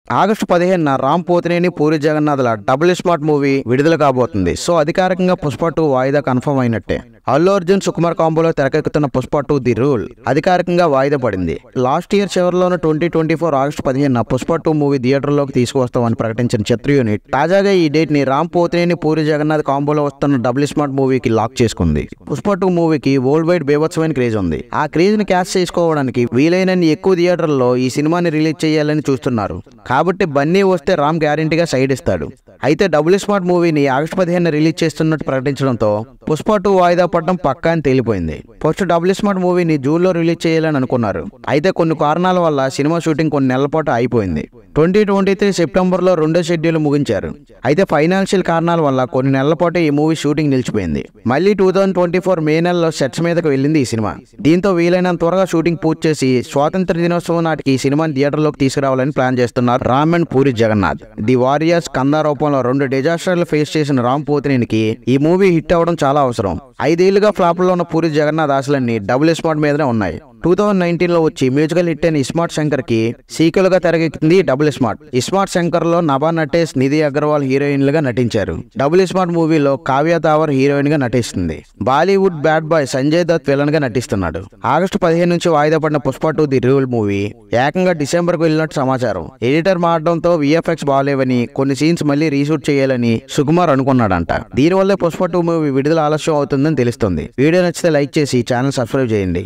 August 15న రామ్ పోతినేని పూరి జగన్నాథ్ల Double Smart movie విడుదల కాబోతుంది. సో అధికారికంగా పుష్ప 2 వాయిదా కన్ఫర్మ్ అయినట్టే. అల్లు అర్జున్ సుకుమార్ కాంబోలో తెరకెక్కుతున్న పుష్ప 2 ది రూల్ అధికారికంగా వాయిదా పడింది. లాస్ట్ ఇయర్ చివరిలోనే 2024 ఆగస్టు 15న పుష్ప 2 మూవీ థియేటర్లోకి తీసుకువస్తామని ప్రకటించిన చిత్ర యూనిట్ తాజాగా ఈ డేట్ ని రామ్ పోతినేని పూరి జగన్నాథ్ కాంబోలో వస్తున్న డబుల్ స్మార్ట్ మూవీకి లాక్ చేసుకుంది. పుష్ప 2 మూవీకి వరల్డ్ వైడ్ బీభత్సమైన క్రేజ్ ఉంది. ఆ క్రేజ్ ని క్యాచ్ చేసుకోవడానికి వీలైనన్ని ఎక్కువ థియేటర్లలో ఈ సినిమాని రిలీజ్ చేయాలని చూస్తున్నారు. కాబట్టి బన్నీ వస్తే రామ్ గ్యారెంటీగా సైడ్ ఇస్తాడు. అయితే డబుల్ స్మార్ట్ మూవీని ఆగస్టు 15న రిలీజ్ చేస్తున్నట్టు ప్రకటించడంతో పుష్ప 2 వాయిదా పడడం పక్కా అని తేలిపోయింది. ఫస్ట్ డబుల్ స్మార్ట్ మూవీని జూన్లో రిలీజ్ చేయాలని అనుకున్నారు. అయితే కొన్ని కారణాల వల్ల సినిమా షూటింగ్ కొన్ని నెలల పాటు అయిపోయింది. 2023 సెప్టెంబర్లో రెండో షెడ్యూల్ ముగించారు. అయితే ఫైనాన్షియల్ కారణాల వల్ల కొన్ని నెలల పాటు ఈ మూవీ షూటింగ్ నిలిచిపోయింది. మళ్ళీ 2024 మే నెలలో సెట్స్ మీదకు వెళ్ళింది ఈ సినిమా. దీంతో వీలైనంత త్వరగా షూటింగ్ పూర్తి చేసి స్వాతంత్ర దినోత్సవం నాటికి ఈ సినిమాని థియేటర్లోకి తీసుకురావాలని ప్లాన్ చేస్తున్నారు Ram and Puri Jagannath. The Warriors, కందా రూపంలో 2 డిజాస్టర్లు ఫేస్ చేసిన రామ్ పోతినేనికి ఈ మూవీ హిట్ అవ్వడం చాలా అవసరం. 5 ఏళ్లుగా ఫ్లాప్లో ఉన్న పూరి జగన్నాథ్ ఆశలన్నీ డబుల్ స్మార్ట్ మీదనే ఉన్నాయి. 2019లో వచ్చి మ్యూజికల్ హిట్ అయిన ఇస్మార్ట్ శంకర్ కి సీక్వెల్ గా తెరకెక్కింది డబుల్ స్మార్ట్. ఇస్మార్ట్ శంకర్ లో నభా నటేష్, నిధి అగర్వాల్ హీరోయిన్లుగా నటించారు. డబుల్ స్మార్ట్ మూవీలో కావ్య తావర్ హీరోయిన్ గా నటిస్తుంది. Bollywood bad boy Sanjay Dutt villain గా నటిస్తున్నాడు. ఆగస్టు 15 నుంచి వాయిదా పడిన పుష్ప 2 ది రూల్ మూవీ ఏకంగా డిసెంబర్ కు వెళ్ళినట్టు సమాచారం. ఎడిటర్ మారడంతో విఎఫ్ఎక్స్ బాగాలేవని, కొన్ని సీన్స్ మళ్ళీ రీషూట్ చేయాలని సుకుమార్ అనుకున్నాడంట. దీనివల్లే పుష్ప 2 మూవీ విడుదల ఆలస్యం అవుతుందని తెలుస్తుంది. వీడియో నచ్చితే లైక్ చేసి ఛానల్ సబ్స్క్రైబ్ చేయండి.